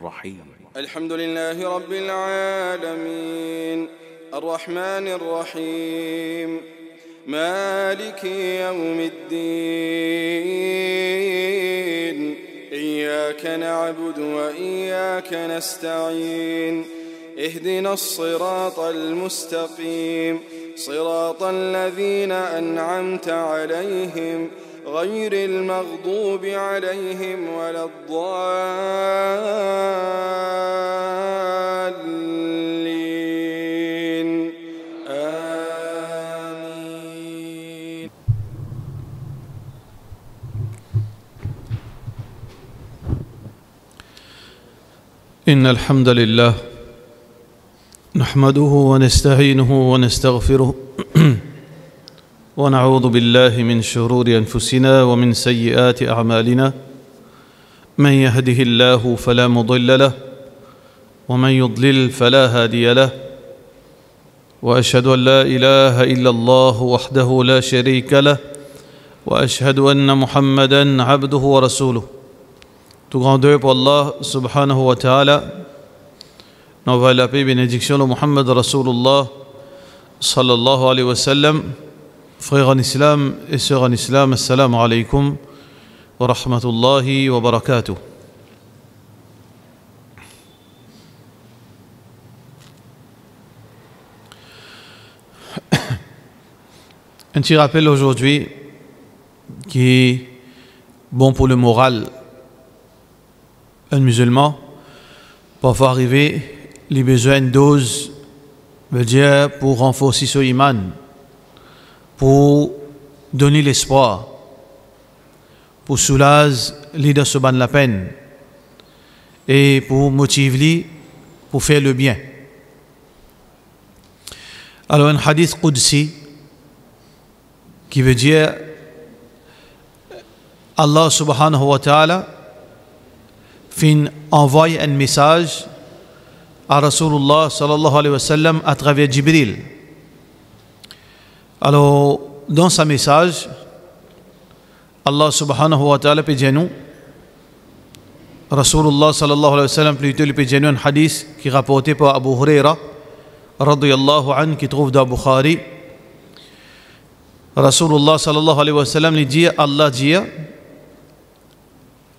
الرحيم الحمد لله رب العالمين الرحمن الرحيم مالك يوم الدين إياك نعبد وإياك نستعين اهدنا الصراط المستقيم صراط الذين أنعمت عليهم غير المغضوب عليهم ولا الضالين آمين. إن الحمد لله نحمده ونستعينه ونستغفره ونعوذ بالله من شرور أنفسنا ومن سيئات أعمالنا من يهده الله فلا مضل له ومن يضلل فلا هادي له وأشهد أن لا إله إلا الله وحده لا شريك له وأشهد أن محمدًا عبده ورسوله. Tout grandeur pour Allah subhanahu wa ta'ala. Nous va la paix et bénédiction de Muhammad Rasulullah sallallahu alayhi wa sallam. Frères en islam et sœurs en islam, assalamu alaykum wa rahmatullahi wa barakatuh. Un petit rappel aujourd'hui qui est bon pour le moral. Un musulman, parfois arriver, les besoins de dose, veut dire pour renforcer son iman, pour donner l'espoir, pour soulager les de se la peine et pour motiver pour faire le bien. Alors un hadith qudsi qui veut dire Allah subhanahu wa ta'ala envoie un message à Rasulullah sallallahu alayhi wa sallam à travers Jibril. Alors, dans ce message, Allah subhanahu wa ta'ala peut dire nous, Rasulullah sallallahu alayhi wa sallam plutôt peut dire nous un hadith qui est rapporté par Abu Huraira radiyallahu anhu qui trouve dans Bukhari. Rasulullah sallallahu alayhi wa sallam lui dit, Allah dit,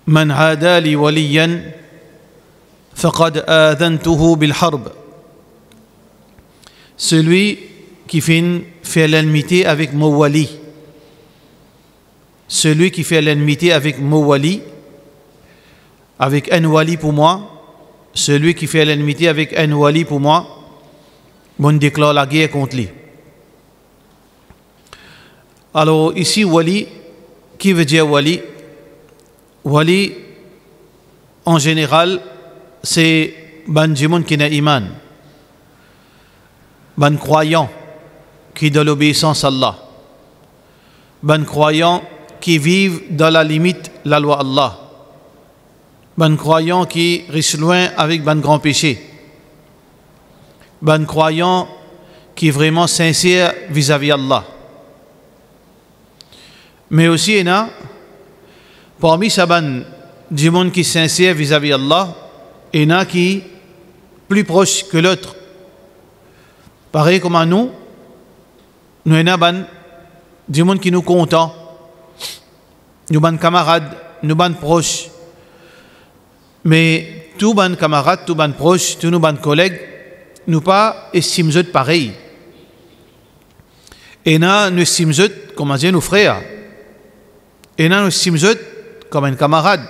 من عادى لي وليا فقد آذنته بالحرب. Celui qui fait l'enmité avec mon wali. Celui qui fait l'enmité avec mon wali, avec un wali pour moi, celui qui fait l'enmité avec un wali pour moi, on déclare la guerre contre lui. Alors ici, wali, qui veut dire wali? Wali, en général, c'est ban jimoun qui n'a iman, ban croyant qui de l'obéissance à Allah, ban croyant qui vivent dans la limite la loi Allah, ban croyant qui risque loin avec ban grand péché, ban croyant qui est vraiment sincère vis-à-vis Allah. Mais aussi, il y a parmi ces du monde qui est sincère vis-à-vis Allah, il y en a qui est plus proche que l'autre. Pareil comme à nous, nous y en a du monde qui nous content, nous ban camarades, nous ban proches. Mais tous ban camarades, tous ban proches, tous nos ban collègues, nous pas estimons eux pareil. Et nous estimons eux comme nos frères. Et nous estimons eux comme un camarade,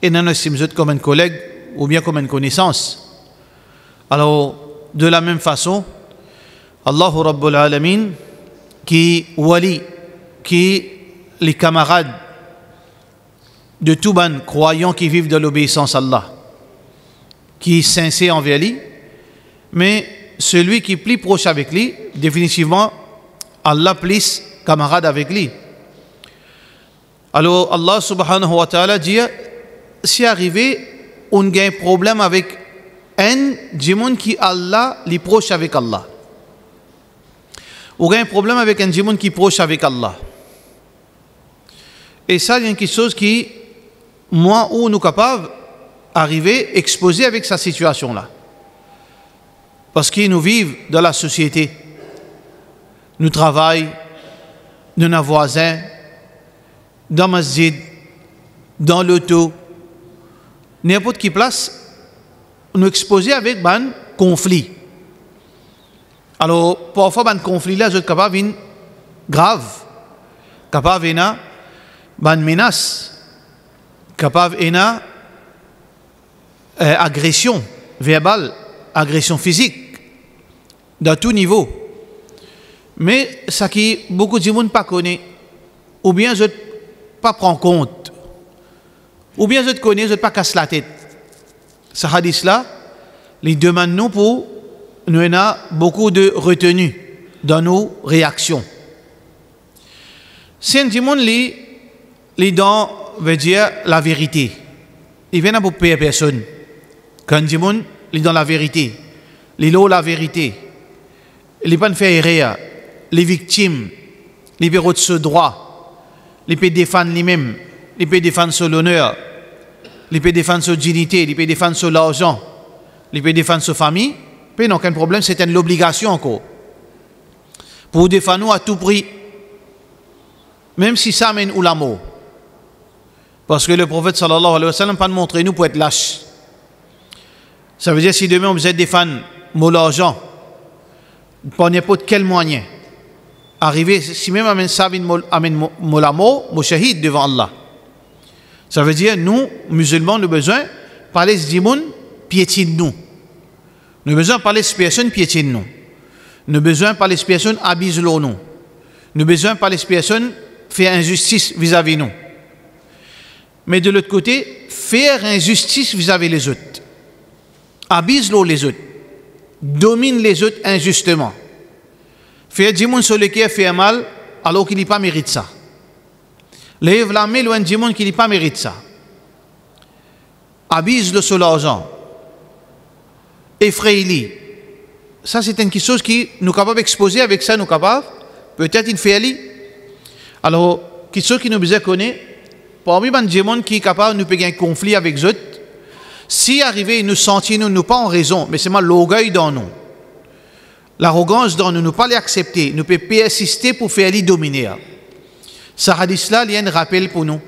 et non comme un collègue ou bien comme une connaissance. Alors, de la même façon, Allahu Rabbul Alamin, qui wali, qui les camarades de tout ban croyants qui vivent de l'obéissance à Allah, qui est sincère envers lui, mais celui qui est plus proche avec lui, définitivement, Allah plus camarade avec lui. Alors Allah subhanahu wa ta'ala dit, si arrivé, on a un problème avec un djimoun qui Allah est proche avec Allah. On a un problème avec un djimoun qui est proche avec Allah. Et ça, il y a quelque chose qui, moi, ou nous capables, arriver exposé avec sa situation-là. Parce que nous vivons dans la société. Nous travaillons, dans nos voisins, dans le masjid, dans l'auto, n'importe qui place, nous exposés avec un conflit. Alors, parfois, un conflit-là, je suis capable de grave, capable de une menace, capable de agression verbale, agression physique, dans tout niveau. Mais ça qui beaucoup de monde pas connaît, ou bien je ne pas prendre compte, ou bien je te connais, je ne pas casse la tête. Ce hadith-là, il demande nous pour nous ayons beaucoup de retenue dans nos réactions. Si un monde les dons veut dire la vérité, il vient pour payer personne. Quand un monde les dans la vérité, les lots la vérité, les pas faire erreur, les victimes, les bureaux de ce droit, les peut défendre lui-même, les peut défendre sur l'honneur, les peut défendre sur dignité, les peut défendre sur l'argent, les peut défendre sur famille. Puis non, aucun problème, c'est une obligation encore. Pour défendre nous à tout prix, même si ça amène ou la mort. Parce que le prophète sallallahu alayhi wa sallam n'a pas montré nous pour être lâche. Ça veut dire si demain on vous êtes défendre l'argent, par n'importe quel moyen, arriver, si même amène ça amène la mort, mon shahid devant Allah. Ça veut dire nous, musulmans, nous avons besoin de parler de monde, piétine nous. Nous avons besoin de parler de personnes piétine nous. Nous avons besoin de parler de personnes abusent nous. Nous avons besoin de parler de personnes faire injustice vis-à-vis nous. Mais de l'autre côté, faire injustice vis-à-vis les autres. Abuse les autres. Domine les autres injustement. Faire du monde sur lequel fait mal alors qu'il n'a pas mérite ça. Lève la main loin du monde qui n'a pas mérite ça. Abuse le sur l'argent. Effraie-les. Ça, c'est une chose qui nous capable d'exposer avec ça, nous capables. Peut-être une fait. Alors, quelque chose qui nous besoin connaître, parmi les gens qui est capable de nous payer un conflit avec eux, si arrivé, nous sentons nous pas en raison, mais c'est mal l'orgueil dans nous. L'arrogance dans nous, nous pas l'accepter, nous pouvons persister pour faire les dominer. Ce hadith-là, il y a un rappel pour nous.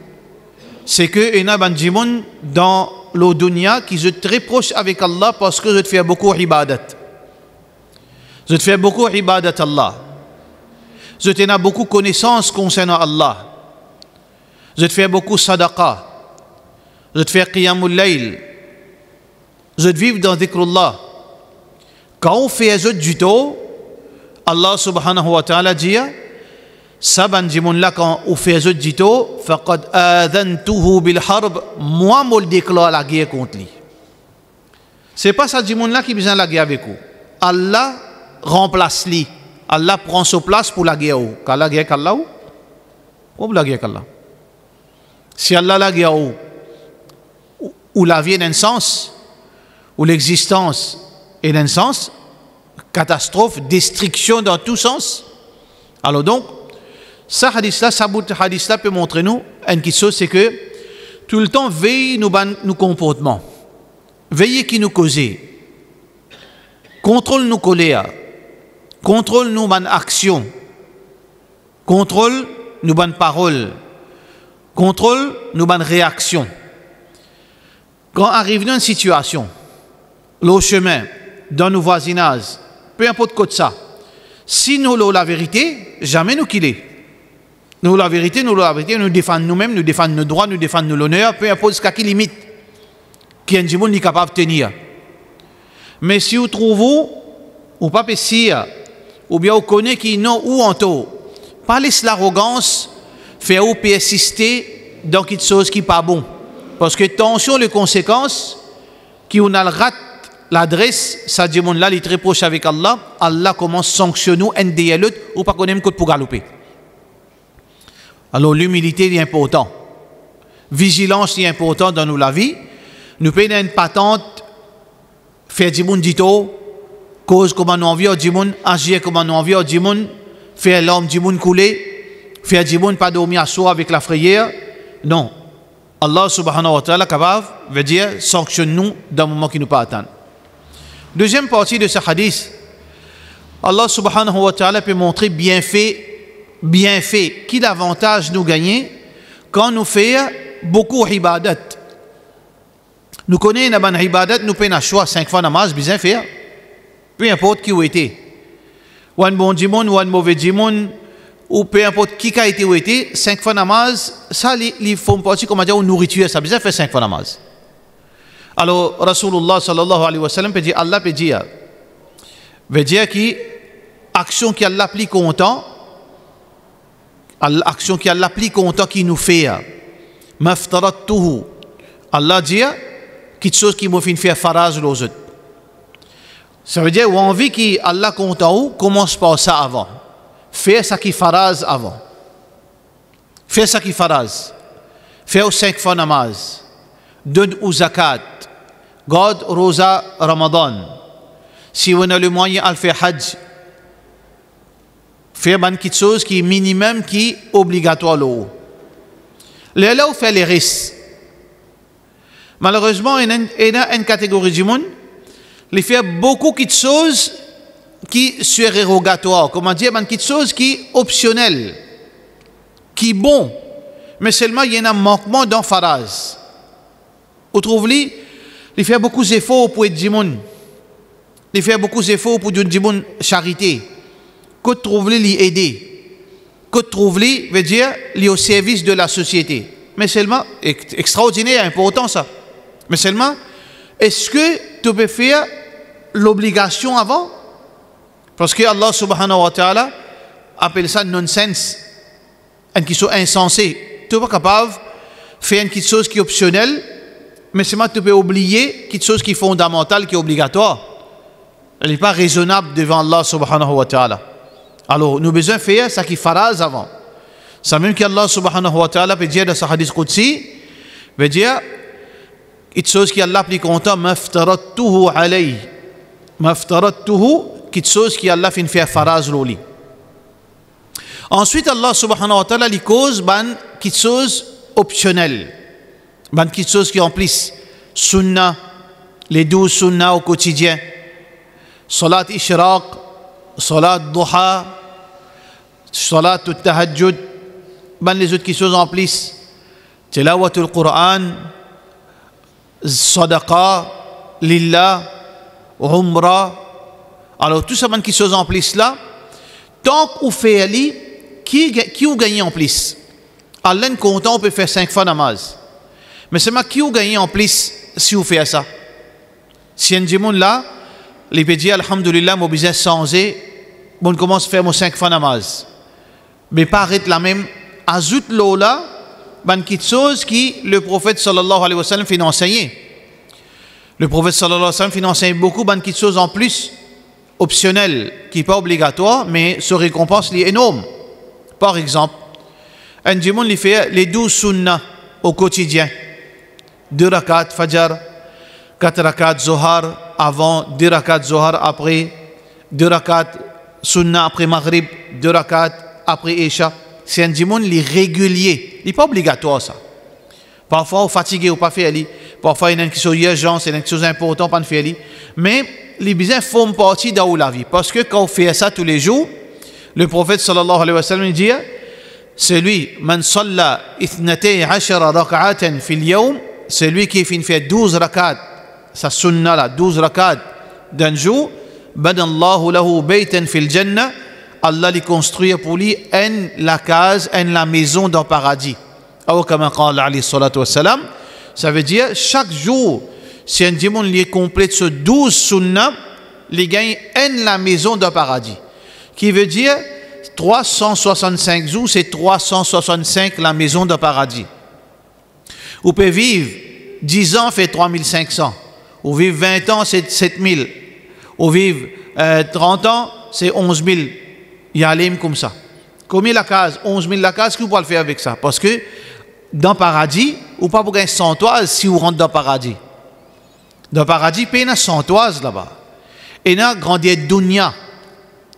C'est que il y a des gens dans le dunya qui sont très proches avec Allah parce que je fais beaucoup d'ibadat. Je fais beaucoup d'ibadat Allah. Je ai beaucoup de connaissances concernant Allah. Je fais beaucoup de sadaqa. Je fais qiyamul layl. Je vis dans dhikrullah. Quand on fait du tout, Allah subhanahu wa ta'ala dit ça ban jimon là quand on fait du tout, faqad adantuhu bil harb, moi me déclare la guerre contre lui. C'est pas ça jimon là qui besoin la guerre avec vous. Allah remplace lui. Allah prend sa place pour la guerre. Quand la guerre qu'Allah ou la guerre qu'Allah. Si Allah la guerre ou la vie est un sens, ou l'existence est un sens, catastrophe, destruction dans tout sens. Alors donc, ça hadith-là peut montrer nous une chose, c'est que tout le temps veille nos comportements, veillez qui nous causer, contrôle nos colères, contrôle nos bonnes actions, contrôle nos bonnes paroles, contrôle nos bonnes réactions. Quand arrive dans une situation, le chemin, dans nos voisinages, peu importe quoi de ça, si nous avons la vérité, jamais nous quitter. Nous la vérité, nous défendons nous-mêmes, nous défendons nos droits, nous défendons nos honneurs, peu importe ce qui limite, qui est un capable de tenir. Mais si vous trouvez, ou pas pessir, ou bien vous connaissez qui non ou en tout, pas laisser l'arrogance, faire ou persister dans quelque chose qui n'est pas bon. Parce que attention, les conséquences, qui on a le rat, l'adresse, ça dit mon là, il est très proche avec Allah, Allah commence à sanctionner un des l'autre, ou pas connaître pour galoper. Alors l'humilité est important. Vigilance est important dans nous la vie. Nous payons une patente, faire du monde dit cause comme nous envie du monde, agir comme nous envie du monde, faire l'homme du monde couler, faire du monde pas dormir à soi avec la frayeur. Non. Allah subhanahu wa ta'ala capable veut dire sanctionne-nous dans le moment qui nous pas atteindre. Deuxième partie de ce hadith, Allah subhanahu wa ta'ala peut montrer bienfait, quel avantage nous gagner quand nous faisons beaucoup d'ibadat. Nous connaissons une ibadat, nous payons un choix 5 fois namaz, bien faire. Peu importe qui a été. Ou un bon djimoun, ou un mauvais djimoun, ou peu importe qui a été ou été, 5 fois namaz, ça, il faut partie, comme on dit, une nourriture, ça bien faire 5 fois namaz. Alors, Rasulullah sallallahu alayhi wa sallam peut dire, Allah peut dire que action qui Allah plie content, action qui Allah plie content qui nous fait, maftarattuhu, Allah dit, quelque chose qui m'a fait faire faraz aux autres. Ça veut dire, ou envie qu'Allah content ou, commence par ça avant. Fais ça qui faraz avant. Fais ça qui faraz. Fais aux 5 fois namaz. Donne aux zakat. Garde rosa Ramadan. Si on a le moyen à faire hajj, fais quelque chose qui est minimum, qui est obligatoire. Là où fait les risques. Malheureusement, il y a une catégorie du monde qui fait beaucoup de choses qui sont surérogatoires. Comment dire, quelque chose qui est optionnel, qui est bon, mais seulement il y a un manquement dans faraz. Vous trouvez, il fait beaucoup d'efforts pour être du monde. Il fait beaucoup d'efforts pour du monde charité. Que trouve-les l'aider? Que trouve-les veut dire li au service de la société. Mais seulement, extraordinaire, important ça. Mais seulement, est-ce que tu peux faire l'obligation avant? Parce que Allah subhanahu wa ta'ala appelle ça nonsense, une chose insensée. Tu n'es pas capable de faire une chose qui est optionnelle, mais seulement tu peux oublier quelque chose qui est fondamental, qui est obligatoire. Elle n'est pas raisonnable devant Allah subhanahu wa ta'ala. Alors, nous avons besoin de faire ce qui est faraz avant. C'est même qu'Allah subhanahu wa ta'ala peut dire dans ce hadith Qudsi, veut dire, quelque chose qui Allah plus content, maftarattuhu alayhi. Maftarattuhu, quelque chose qui Allah fait faire faraz l'oli. Ensuite, Allah subhanahu wa ta'ala, il cause quelque chose optionnel. Quelque chose qui remplisse sunnah, les 12 sunnah au quotidien. Salat ishraq, salat duha, salat tahajjud, les autres qui se remplissent. Tilawatul Qur'an, sadaqa, lillah, umrah. Alors tout ça qui se remplissent là, tant qu'on fait ali, qui ou gagné en plus? Allah est content, on peut faire 5 fois namaz. Mais c'est qui ou gagné en plus si vous faites ça? Si un djimoun là, il peut dire alhamdulillah, mon business changé, on commence à faire mon 5 fois namaz. Mais pas arrête la même, ajoute l'eau là, quelque chose qui le prophète sallallahu alayhi wa sallam fait enseigner. Le prophète sallallahu alayhi wa sallam fait enseigner beaucoup de choses en plus, optionnelles, qui n'est pas obligatoire, mais ce récompense est énorme. Par exemple, un djimoun il fait les 12 sunnah au quotidien. 2 rakat fajr, 4 rakat zohar avant, 2 rakat zohar après, 2 rakat sunnah après maghrib, 2 rakat après isha. C'est un djimoun il est régulier. Il n'est pas obligatoire ça. Parfois, on est fatigué, on ne peut pas faire. Parfois, il y a une chose urgente, il y a une chose importante, on ne peut pas faire. Mais les besoins font partie de la vie. Parce que quand on fait ça tous les jours, le prophète sallallahu alayhi wa sallam dit, celui, man salla ithnatay ashara rak'atan fil yawm, celui qui fait 12 rak'at, sa sunna là, 12 rak'at d'un jour, banallahu lahu baytan fil jannah, Allah lui construit pour lui la maison dans le paradis. Ou comme qala alayhi salatu wassalam, ça veut dire chaque jour, si un démon lui complète ce 12 sunnah, il gagne la maison dans le paradis. Qui veut dire 365 jours, c'est 365 la maison de paradis. Vous pouvez vivre 10 ans, fait 3500. Vous vivre 20 ans, c'est 7000. Vous vivre 30 ans, c'est 11 000. Il y a l'aime comme ça. Combien la case? 11 000 la case, qu'est-ce que vous pouvez faire avec ça? Parce que dans le paradis, vous ne pouvez pas gagner 100 toises si vous rentrez dans le paradis. Dans le paradis, il y a 100 toises là-bas. Et il y a grandir dunya.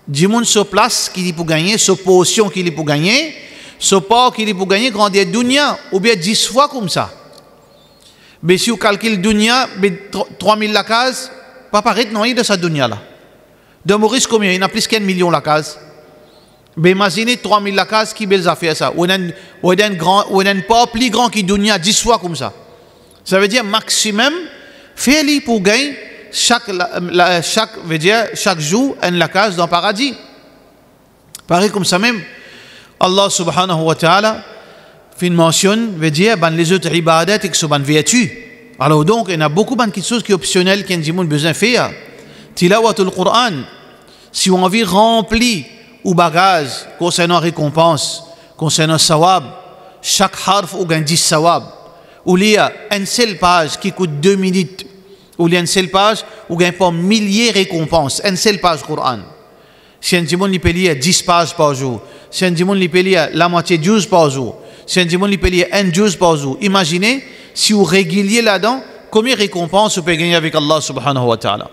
Du monde sur place qui est pour gagner, ce potion qui est pour gagner, ce port qui est pour gagner, grandir dunya, ou bien 10 fois comme ça. Mais si vous calculez dunya, 3000 la case, pas paraître non de sa dunya là. De Maurice combien? Il y a plus qu'un million la case. Mais imaginez 3000 la case qui belles affaires ça. Ou un pas plus grand qui dunya 10 fois comme ça. Ça veut dire maximum, fais-le pour gagner chaque jour une la case dans le paradis. Pareil comme ça même, Allah subhanahu wa ta'ala fait une mention, veut dire, les autres ibadat et que ce sont vertus. Alors donc, il y a beaucoup de choses qui sont optionnelles qui ont besoin de faire. Tilawatul Qur'an, si on a envie remplir ou bagage concernant récompense, concernant sawab, chaque harf ou gagne 10 sawab. Ou il y a une seule page qui coûte 2 minutes, ou il y a une seule page où gagne pas milliers de récompenses, une seule page Qur'an. Si un dimon li peut lire 10 pages par jour, si un dimon li peut lire la moitié 12 par jour, si un dimon li peut lire un 12 par jour, imaginez si vous réguliez là-dedans, combien de récompenses vous pouvez gagner avec Allah subhanahu wa ta'ala.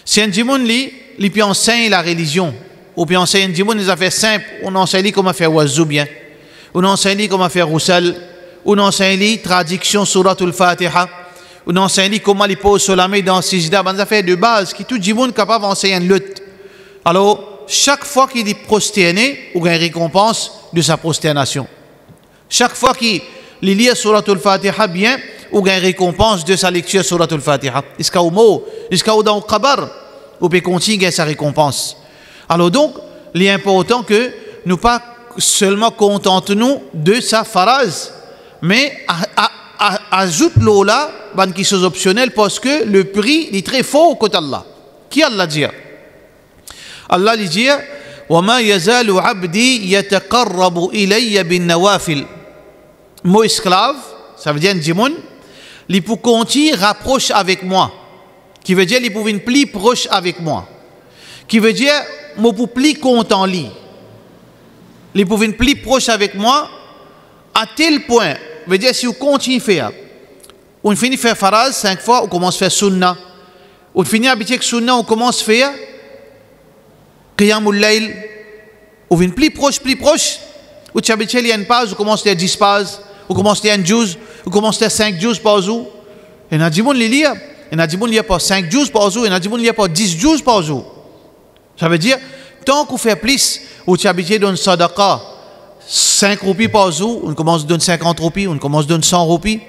Si un dimon li peut enseigner la religion, ou peut enseigner un dimon des affaires simples, on enseigne comment faire wazou bien, on enseigne comment faire roussel, on enseigne traduction suratul Fatiha, on enseigne comment il pose sur la main dans sijda, des affaires de base qui tout dimon capable d'enseigner une lutte. Alors, chaque fois qu'il est prosterné, il y a une récompense de sa prosternation. Chaque fois qu'il lit Suratul Fatiha bien, il y a une récompense de sa lecture Suratul Fatiha. Jusqu'à au mot, jusqu'à dans le qabar, il peut continuer sa récompense. Alors donc, il est important que nous pas seulement contentons de sa phrase, mais ajoute-le là, qui sont optionnels parce que le prix est très fort côté Allah. Qui Allah dit? Allah lui dit وَمَا يَزَالُ عَبْدِي يَتَقَرَّبُ إِلَيَّ بِالنَّوَافِلِ. Mot esclave, ça veut dire un djimoun, il peut continuer rapproche avec moi. Qui veut dire il peut venir plus proche avec moi. Qui veut dire je peux plus content lui. Il peut venir plus proche avec moi à tel point. Veut dire si vous continuez à faire, on finit faire faraz 5 fois, on commence à faire sunna. On finit habitué avec sunna, on commence à faire Qiyamul Layl, on vient plus proche, ou tu habitues il y a une page, on commence à 10 pages, on commence à 1 juz, on commence à 5 juz par jour. Et on a dit bon, il y a pas 5 juz par jour, et on a dit bon, il y a pas 10 juz par jour. Ça veut dire, tant qu'on fait plus, ou tu habitues dans sadaqa, 5 roupies par jour, on commence à donner 50 roupies, on commence à donner 100 roupies,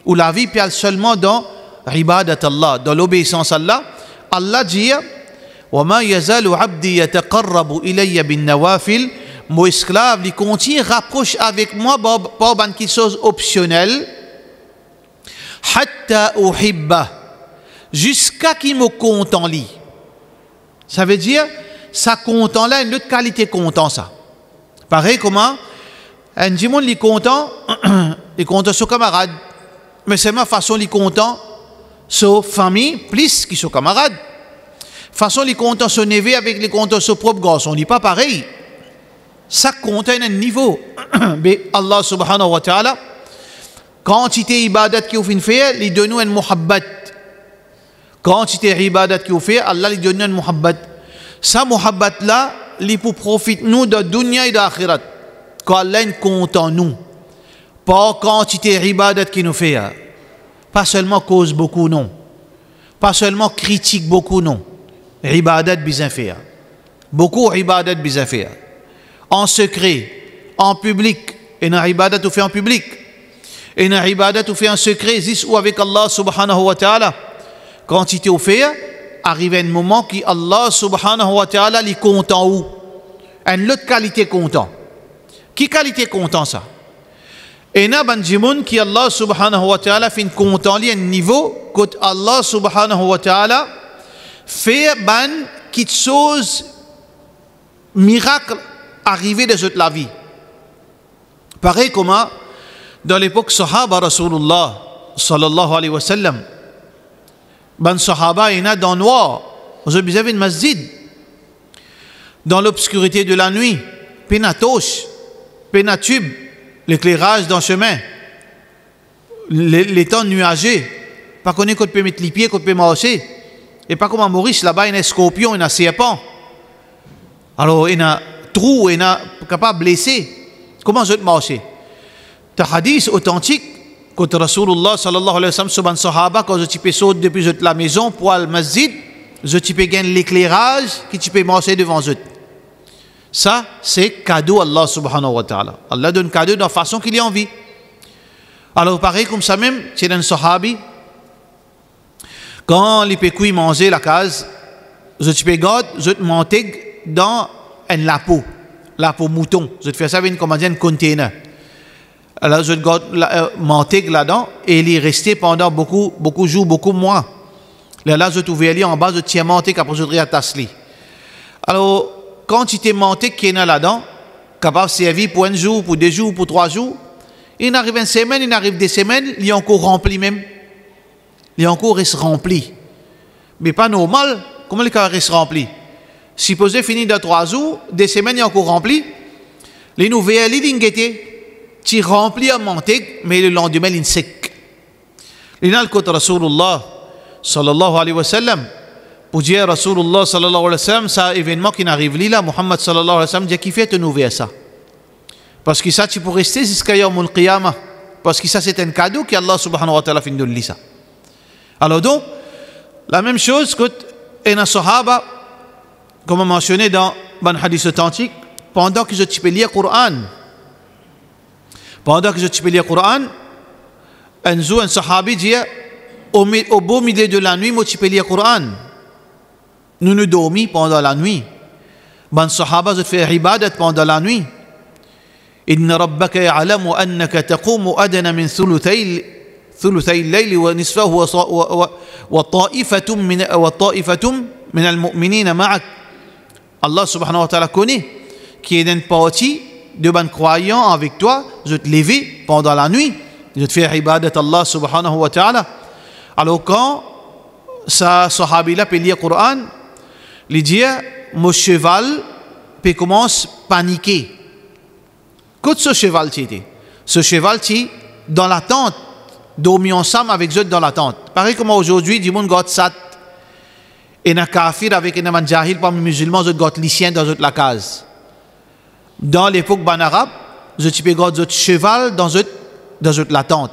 ou la vie parle seulement dans l'ibadat Allah, dans l'obéissance à Allah. Allah dit, وَمَا يَزَالُ عَبْدِي يَتَقَرَّبُ إِلَيَّ بِالنَّوَافِلِ. Mon esclave, il continue, rapproche avec moi par quelque chose optionnel. حَتَّى أُحِبَّهُ. Jusqu'à qu'il me content lui. Ça veut dire, ça content là, une autre qualité content ça. Pareil comment, un dimon il est content sur camarade. Mais c'est ma façon, il est content sur famille, plus qu'il sur camarade. Façon les comptes se never avec les comptes se propre garçon, on dit pas pareil. Ça compte à un niveau. Mais Allah subhanahu wa ta'ala, quantité ibadat qui vous fait, il donne un muhabbat. Quantité ibadat qui vous fait, Allah lui donne un muhabbat. Ça muhabbat là, il pour profiter nous de dunya et d'akhirat. Quand Allah compte en nous. Pas quantité ibadat qui nous fait. Pas seulement cause beaucoup non. Pas seulement critique beaucoup non. Ibadat bizarre faire. Beaucoup ibadat bizarre faire. En secret, en public. Et na ibadat ou fait en public. Et na ibadat ou fait en secret, zis ou avec Allah subhanahu wa ta'ala. Quand tu t'es fait, arrive un moment qui Allah subhanahu wa ta'ala li content où? Une autre qualité content. Qui qualité content ça? Et na ban jimoun qui Allah subhanahu wa ta'ala fait content li un niveau que Allah subhanahu wa ta'ala fait ban quelque chose miracle arrivé de toute la vie. Pareil comme dans l'époque sahaba Rasulullah sallallahu alayhi wa sallam, ban sahaba il y a dans le noir, vous avez une masjid dans l'obscurité de la nuit, pénatoche, pénatube, l'éclairage dans le chemin, les temps nuagés, pas qu'on peut mettre les pieds, qu'on peut marcher. Et pas comme à Maurice, là-bas, il y a un scorpion, il y a un serpent. Alors, il y a un trou, il y a capable de blesser. Comment je vais marcher? Le hadith authentique Quand Rasulullah sallallahu alayhi wa sallam, sur ban sahaba, quand je peux sauter depuis la maison pour le masjid, je peux gagner l'éclairage qui tu peux marcher devant eux. Ça, c'est cadeau Allah subhanahu wa ta'ala. Allah donne cadeau de la façon qu'il y a envie. Alors, pareil comme ça même, c'est un sahabi, quand les pécouilles mangeaient la case, je te peux garder, je te monter dans un lapo mouton. Je te fais ça avec un container. Alors, je te garde monter là-dedans et il est resté pendant beaucoup de jours, beaucoup de mois. Là, je trouvais aller en bas, je tiens monter après je dirais à Tasli. Alors, quand tu t'es monté qui est là-dedans, capable de servir pour un jour, pour 2 jours, pour 3 jours, il arrive une semaine, il arrive des semaines, il est encore rempli même. Il est encore reste rempli. Mais pas normal, comment il reste rempli? Supposé finir dans 3 jours, des semaines, il est encore rempli. Les nouvelles, il est tu remplis à monter, mais le lendemain, il est sec. Il y a le côté Rasulullah sallallahu alayhi wa sallam. Pour dire Rasulullah sallallahu alayhi wa sallam, ça événement qui n'arrive là, Muhammad sallallahu alayhi wa sallam dit qu'il fait te nouveau ça. Parce que ça, tu peux rester jusqu'à Yawm al-Qiyamah. Parce que ça, c'est un cadeau qu'Allah subhanahu wa ta'ala fait de lui ça. Alors donc, la même chose que un sahaba, comme mentionné dans un hadith authentique, pendant que je te peux lire le Coran, un sahabi dit, au beau milieu de la nuit, moi tu peux lire le Coran. Nous dormons pendant la nuit. Ben sahaba, je fais ibadat pendant la nuit. إن ربك يعلم أنك تقوم أدنى من ثلثي الليل ونصفه وطائفة من المؤمنين معك. Allah subhanahu wa ta'ala connaît qui est une partie de ban croyants avec toi, je te lever pendant la nuit, je te fais ibadat Allah subhanahu wa ta'ala. Alors quand sa sahabi là peut lire le Coran, il dit mon cheval peut commencer à paniquer. Qu'est-ce que ce cheval qui dans la tente, dormi ensemble avec eux dans la tente. Pareil comme aujourd'hui, du monde got sat et un kafir avec un manjahil parmi les musulmans, eux got lycéen dans la case. Dans l'époque ban arabe, je peux got cheval dans la tente.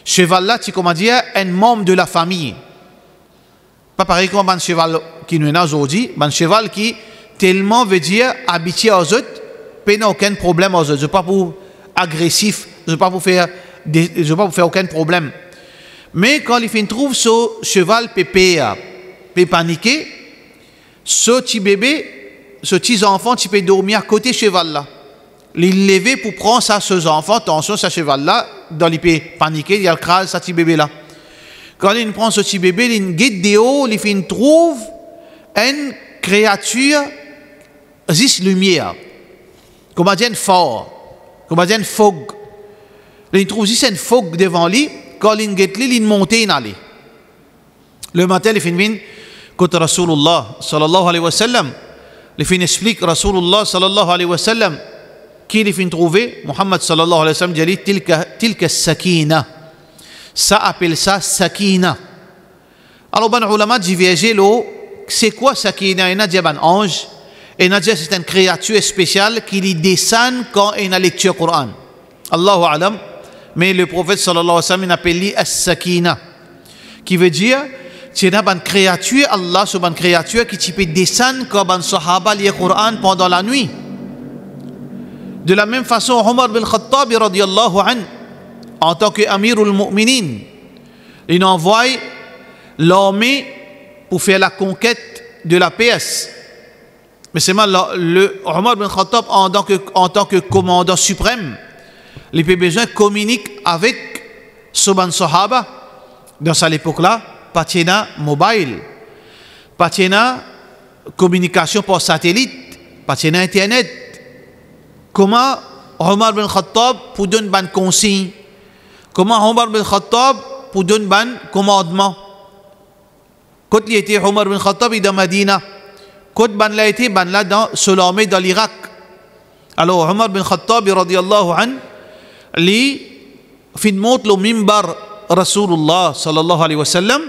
Cheval là, tu comment dire, un membre de la famille. Pas pareil comme un cheval qui nous est aujourd'hui, un cheval qui tellement veut dire habitué aux autres. N'a aucun problème aux autres. Je ne suis pas pour agressif, je ne veux pas pour faire aucun problème. Mais quand il trouve ce cheval pépé, peut paniquer, ce petit bébé, ce petit enfant, tu peux dormir à côté de ce cheval là. Il lever pour prendre ça, ce enfant, attention, ce cheval là, dans il peut paniquer, il crase ce petit bébé là. Quand il prend ce petit bébé, il guide de haut, il trouve une créature, juste lumière. Comme un fort, comme un fog. Il trouve ici un fog devant lui, quand il monte, il allait. Le matin, il finit, quand Rasulullah sallallahu alayhi wa sallam, il finit explique Rasulullah sallallahu alayhi wa sallam, qui il finit trouver, Muhammad sallallahu alayhi wa sallam, dit tilka sakina. Ça appelle ça sakina. Alors, ben ulama divergent c'est quoi sakina? Il y a un ange. Et Nadia, c'est une créature spéciale qui lui descend quand il y a la lecture du Coran. Allahu alam. Mais le prophète sallallahu alayhi wa sallam, il appelle lui as-sakina. Qui veut dire, c'est une créature, Allah, c'est une créature qui peut descendre quand un sahaba lit le Coran pendant la nuit. De la même façon, Omar bin Khattab, radiyallahu anhu, en tant qu'amirul mu'minin, il envoie l'armée pour faire la conquête de la PS. Mais c'est mal, le Omar bin Khattab, en tant que commandant suprême, il a besoin de communiquer avec Soban Sahaba. Dans cette époque-là, pas de mobile, pas de communication par satellite, pas d'Internet. Comment Omar bin Khattab pour donner un consigne? Comment Omar bin Khattab pour donner un commandement? Quand il était Omar bin Khattab, il est dans Medina. Quand il a été dans l'armée dans l'Irak. Alors Omar bin Khattab, radiyallahu anhu, lui, il monte le mimbar Rasulullah sallallahu alayhi wa sallam.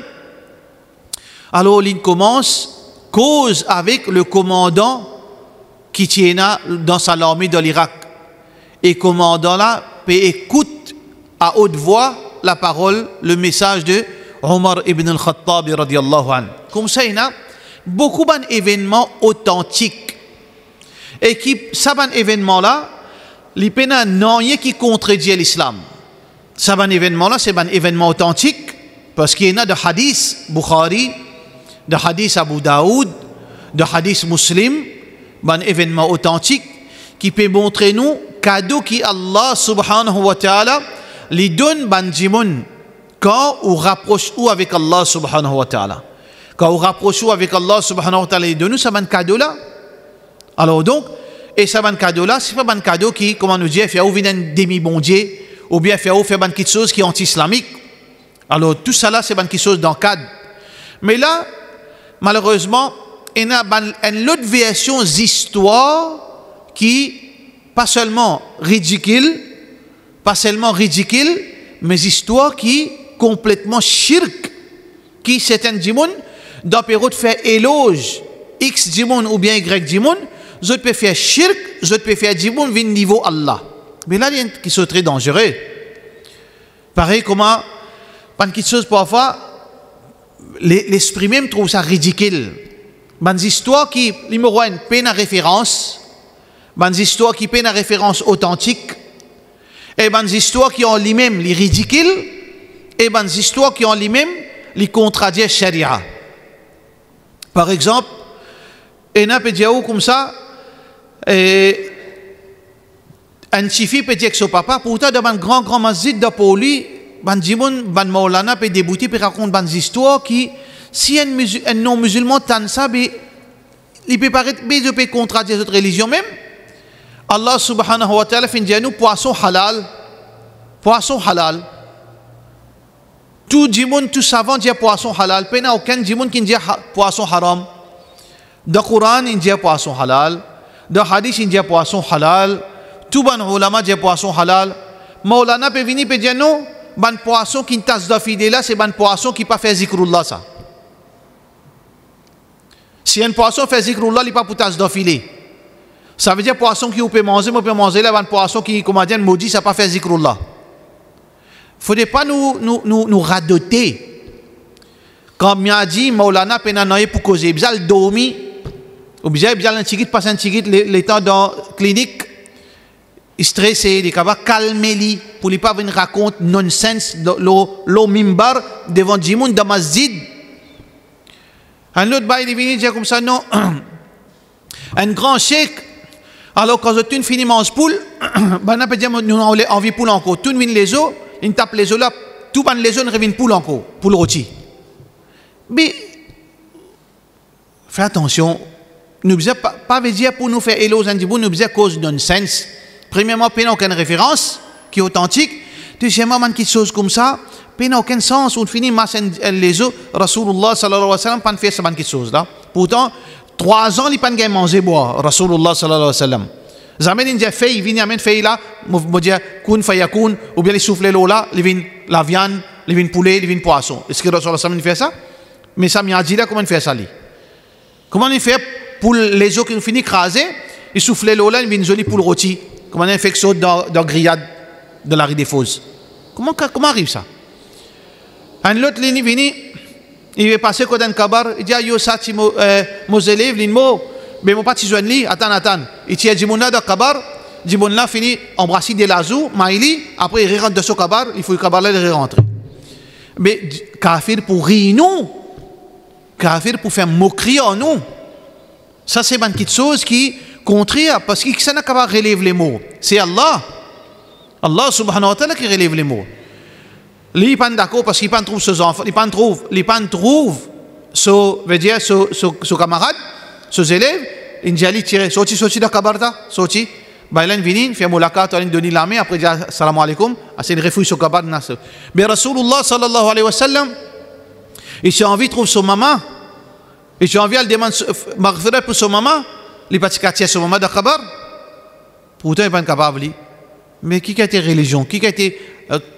Alors il commence cause avec le commandant qui tient dans sa armée de l'Irak. Et commandant là, écoute à haute voix la parole, le message de Omar ibn al-Khattab radiyallahu anhu. Comme ça, il y a beaucoup d'événements authentiques. Et qui, ça, événement-là, il n'y a rien qui contredit l'islam. Ça, événement-là, c'est un événement authentique, parce qu'il y a de hadith Bukhari, de hadith Abu Daoud, de hadith Muslim, un événement authentique qui peut montrer nous cadeau qui Allah subhanahu wa ta'ala lui donne ban jimoun quand on rapproche ou avec Allah subhanahu wa ta'ala. Quand on rapproche ou avec Allah subhanahu wa ta'ala, il donne nous ce cadeau là. Alors donc, et ce cadeau là, c'est pas un cadeau qui, comment nous dire, fait ou vient un demi-bon Dieu, ou bien fait ou fait quelque chose qui est anti-islamique. Alors tout ça là, c'est quelque chose dans le cadre. Mais là, malheureusement, il y a une autre version d'histoire qui, pas seulement ridicule, mais histoire qui complètement shirk, qui certains djimoun, dans période faire éloge, X djimoun ou bien Y djimoun, je peux faire shirk, je peux faire djimoun vin niveau Allah. Mais là, il y a un qui sont très dangereux. Pareil, comment, pas une chose parfois, l'esprit même trouve ça ridicule. Des histoires qui, numéro un, peine à référence, des histoires qui peine à référence authentique, et des histoires qui ont lui-même les ridicules, et des histoires qui ont lui-même les contradire sharia. Par exemple, il y a un comme ça, et un chifi peut dire que son papa, pourtant dans un grand masjid de Poli, ban jimoun, ban maulana peut débouter, peut raconter des histoires qui, si un non-musulman t'en ça, il peut paraître, mais il peut contradire cette religion même. Allah subhanahu wa ta'ala fait dire nous poisson halal. Poisson halal. Tout jimoun, tout savant dit poisson halal. Il n'y a aucun jimoun qui dit poisson haram. Dans le Coran, il dit poisson halal. Dans le hadith, il dit poisson halal. Tout ban ulama dit poisson halal. Maulana peut venir et dire non, ban poisson qui tasse d'afidé là, c'est ban poisson qui pas fait zikrullah ça. Si un poisson fait zikrullah, il n'est pas pour tasse d'afilé. Ça veut dire poisson qui peut manger là, ban poisson qui, comment dire, maudit, ça pas fait zikrullah. Il ne faudrait pas nous radoter. Comme il a dit, Maulana Penanaye pour causer, il a dormi, ou bien il a un tigit, passe un tigit, l'état dans la clinique, il est stressé, il est calmer, pour ne pas venir raconter nonsense, le mimbar devant Jimoun dans masjid. Un autre bail, il est venu dire comme ça, non, un grand cheikh, alors quand tu finis mange poule, on peut dire, nous avons envie poule encore, tout vient les os, il tape les os là, tout les os ne revient poule encore, poule rôti. Mais, fais attention, nous ne pas dire pour nous faire éloge, nous disons cause de nonsense. Premièrement, il n'y a aucune référence qui est authentique. Deuxièmement, quelque chose comme ça, il n'y a aucun sens. On finit les os, Rasulullah sallallahu alayhi wa sallam, pas fait quelque chose là. Pourtant, 3 ans, il n'y a pas mangé boire, Rasulullah sallallahu alayhi wa sallam. Jamais il dit fait, il vient amener fait là, il dit kun fayakun, ou bien il souffle l'eau là, il vient la viande, il vient poulet, il vient poisson. Est-ce que Rasulullah sallallahu alayhi wa sallam fait ça? Mais ça m'a dit là, comment il fait ça lui? Comment il fait pour les os qui ont fini écrasés, il souffle l'eau là, il vient joli pour le rôti. Comment il fait ça dans grillade de la rue des Fosses? Comment arrive ça? Un autre ligne vient, il va passer côté un kabar, il dit yo ça ti mes élèves l'inmo, mais mon pas ti joindre li, attends. Il tient Jimouna dans kabar, Jimouna fini embrasser des lazou, maïli, après il rentre de ce kabar, il faut le kabar là il rentre. Mais kafir pour rire nous, kafir pour faire moquerie en nous. Ça c'est une petite chose qui contraire, parce que ça n'a qu'à relever les mots. C'est Allah. Allah subhanahu wa ta'ala qui relève les mots. Lui, il n'est pas d'accord parce qu'il ne trouve ses enfants, il ne trouve ce camarade, ses élèves, il dit allez tirer, sorti de kabarda, sorti. Bailan vinin, fait moulakat, il donne la main, après il dit salam alaikum, c'est une refuge sur kabar. Mais Rasulullah sallallahu alayhi wa sallam, il s'est envie de trouver son maman, il s'est envie de demander maghfirah pour son maman, il pas de son maman de kabar. Pourtant, il n'est pas capable. Mais qui a été religion, qui a été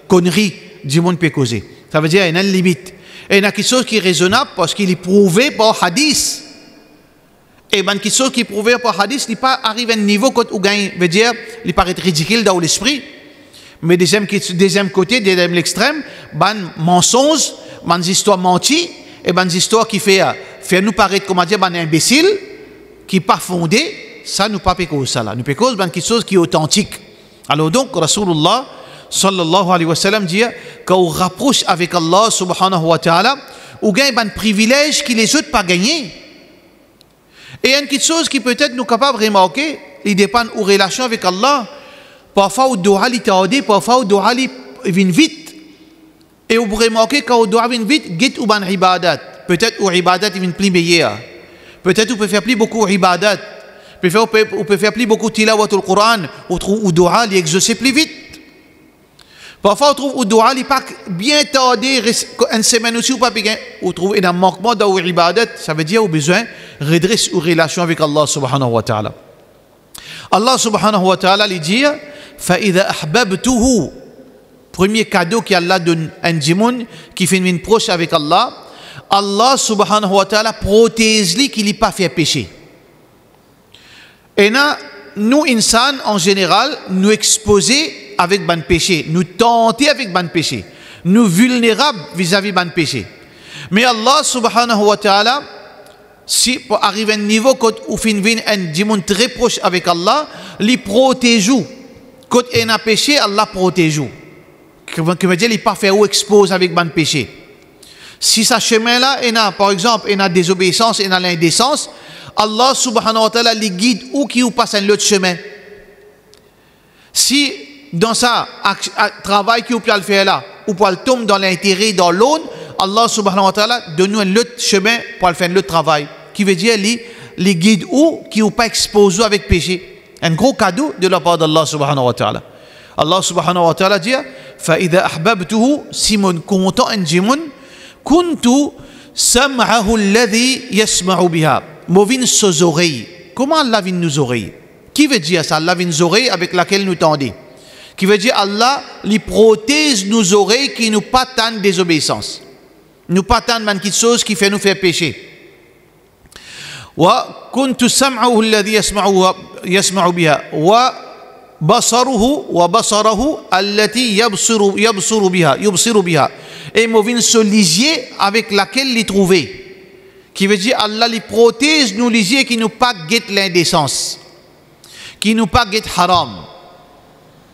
connerie du monde peut causer. Ça veut dire qu'il y a une limite. Et il y a quelque chose qui est raisonnable parce qu'il est prouvé par hadith. Et il y a quelque chose qui est prouvé par hadith, il n'est pas arrivé à un niveau où il veut dire, il paraît ridicule dans l'esprit. Mais deuxième côté, deuxième l'extrême, ban mensonge, ban histoire menti, et ban histoire qui fait nous paraître, comment dire, ban imbécile, qui pas fondé, ça nous pas cause ça là. Nous cause ban quelque chose qui est authentique. Alors donc, Rasulullah, sallallahu alayhi wa sallam, dit, quand on rapproche avec Allah, subhanahu wa ta'ala, on gagne ban privilège qui les autres pas gagné. Et il y a une petite chose qui peut-être nous capable de remarquer, il dépend aux relations avec Allah. Parfois, au doha li tarde, parfois, au doha li vient vite. Et vous remarquez quand au doha vient vite, get ou ban ibadat. Peut-être au ibadat il vient plus meilleur. Peut-être vous pouvez faire plus beaucoup ibadat. Vous pouvez faire plus beaucoup tilawatul Quran. Vous trouvez au doha li exaucer plus vite. Parfois, on trouve au doha li pas bien tardé, une semaine aussi ou pas bien. Vous trouvez un manquement dans ibadat. Ça veut dire au besoin redresser aux relations avec Allah subhanahu wa ta'ala. Allah subhanahu wa ta'ala lui dit فَإِذَا أَحْبَبْتُهُ. Premier cadeau qu'Allah donne à un djimoun qui fait une proche avec Allah. Allah subhanahu wa ta'ala protège-lui qu'il n'ait pas fait péché. Et là, nous, insan, en général, nous exposer avec ban péché, nous tenter avec ban péché, nous vulnérables vis-à-vis ban péché. Mais Allah subhanahu wa ta'ala, si pour arriver à un niveau où fin un djimoun très proche avec Allah, lui protège. Quand il y a péché, Allah protège. Qui veut dire qu'il n'est pas fait ou expose avec ban péché. Si ce chemin-là, par exemple, il y a désobéissance, il y a l'indécence, Allah subhanahu wa ta'ala les guide ou qui ou passe un autre chemin. Si dans ça, travail qui ou peut le faire là, ou pour le tomber dans l'intérêt, dans l'autre, Allah subhanahu wa ta'ala donne-nous un autre chemin pour le faire un autre travail. Qui veut dire les guide ou qui ou pas exposé avec péché. Un gros cadeau de la part d'Allah subhanahu wa ta'ala. Allah subhanahu wa ta'ala dit فَإِذَا أَحْبَبْتُهُ Simon content un djimoun كُنْتُ سَمْعَهُ الَّذِي يَسْمَعُ بِهَا Movin ses oreilles. Comment Allah vient nos oreilles? Qui veut dire ça? Allah vient nos oreilles avec laquelle nous tendons. Qui veut dire Allah lui protège nos oreilles qui nous pas tant de désobéissance. Nous pas tant de quelque chose qui fait nous faire pécher. وكنت سمعه الذي يسمع بها وبصره التي يبصر بها et movin ce lisier avec laquelle il trouvait qui veut dire Allah lui protège nous lisier qui nous pas guette l'indécence qui nous pas guette haram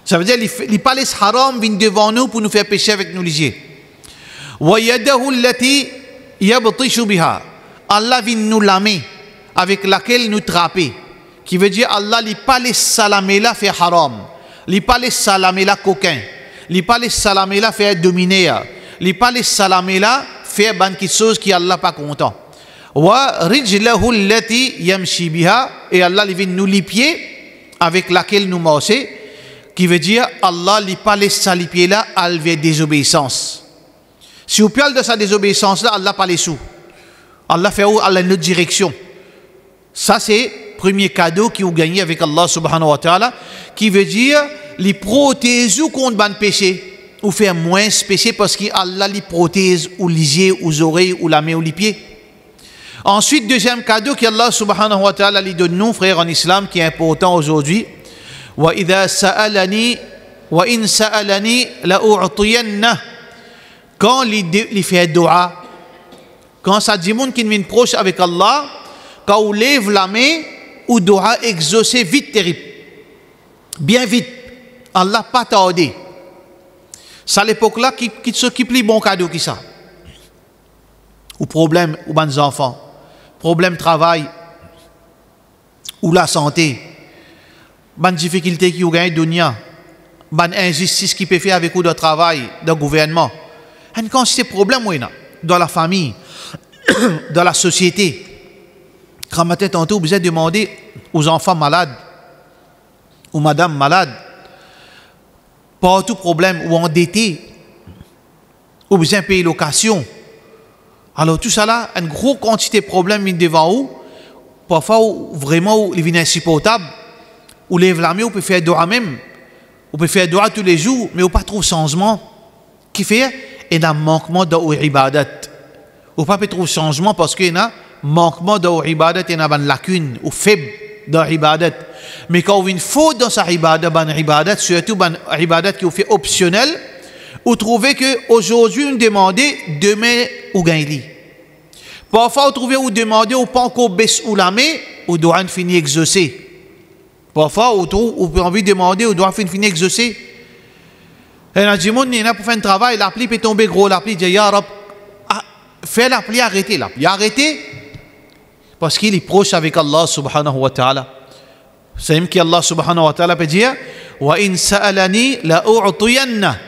ça veut dire il pas laisse haram vient devant nous pour nous faire pécher avec nous lisier ويده التي يبطش بها Allah vient nous lamer avec laquelle nous trapper, qui veut dire Allah li pas les salamela fait haram, li pas les salamela coquin, li pas les salamela fait dominer, li pas les salamela fait ban quelque chose qui Allah pas content. Wa rijlahu allati yamshi biha et Allah li vient nous les pieds avec laquelle nous marcher, qui veut dire Allah li pas les salipiers là alvé désobéissance. Si vous parlez de sa désobéissance là, Allah pas les sous. Allah fait où Allah une autre direction. Ça, c'est le premier cadeau qui vous gagnez avec Allah subhanahu wa ta'ala, qui veut dire, les protège contre ban péché, ou faire moins péché parce qu'Allah les protège, ou les yeux, ou les oreilles, ou la main, ou les pieds. Ensuite, deuxième cadeau qu'Allah subhanahu wa ta'ala lui donne nous, frères en islam, qui est important aujourd'hui. وَإِذَا سَأَلَنِي وَإِن سَأَلَنِي لَأُعْطِيَنَّهُ Quand il fait dua, quand ça dit monde qui vient proche avec Allah, quand on lève la main, on doit exaucer vite terrible. Bien vite. Allah pas tardé. C'est à l'époque-là qui s'occupe les bons cadeaux qui ça. Ou problème, ou bons enfants. Problème travail. Ou la santé. Bonne difficulté qui vous gagne dunya. Bonne injustice qui peut faire avec vous de travail, de gouvernement. Et quand c'est problème, dans la famille, dans la société. Quand matin tantôt, vous avez demandé aux enfants malades, ou madame malade, pas tout problème, ou endetté, ou besoin de payer location. Alors tout ça là, une grosse quantité de problèmes devant vous, parfois vraiment il vient insupportable, ou lève la main, ou peut faire doigt même, ou peut faire doigt tous les jours, mais ou pas trouver changement. Qui fait? Il y a un manquement dans l'ibadat. Ou pas trouver changement parce qu'il y a un manquement dans l'ibadat, il y a une lacune, ou faible dans l'ibadat. Mais quand on a une faute dans sa ibadat, surtout dans l'ibadat qui est fait optionnel, vous trouvez qu'aujourd'hui, on demande, demain, ou gagne. Parfois, vous trouvez, vous demandez, ou pas encore baisse ou la main, ou doit finir exaucer. Parfois, vous avez envie de demander, ou doit finir exaucer. Et on a dit, il y a pour faire un travail, l'appli peut tomber gros, l'appli dit, Ya Rab, fais l'appli, arrêtez l'appli. Arrêtez, parce qu'il est proche avec Allah subhanahu wa ta'ala. C'est même qu'Allah subhanahu wa ta'ala peut dire, Wa in sa'alani la u'tiyanna.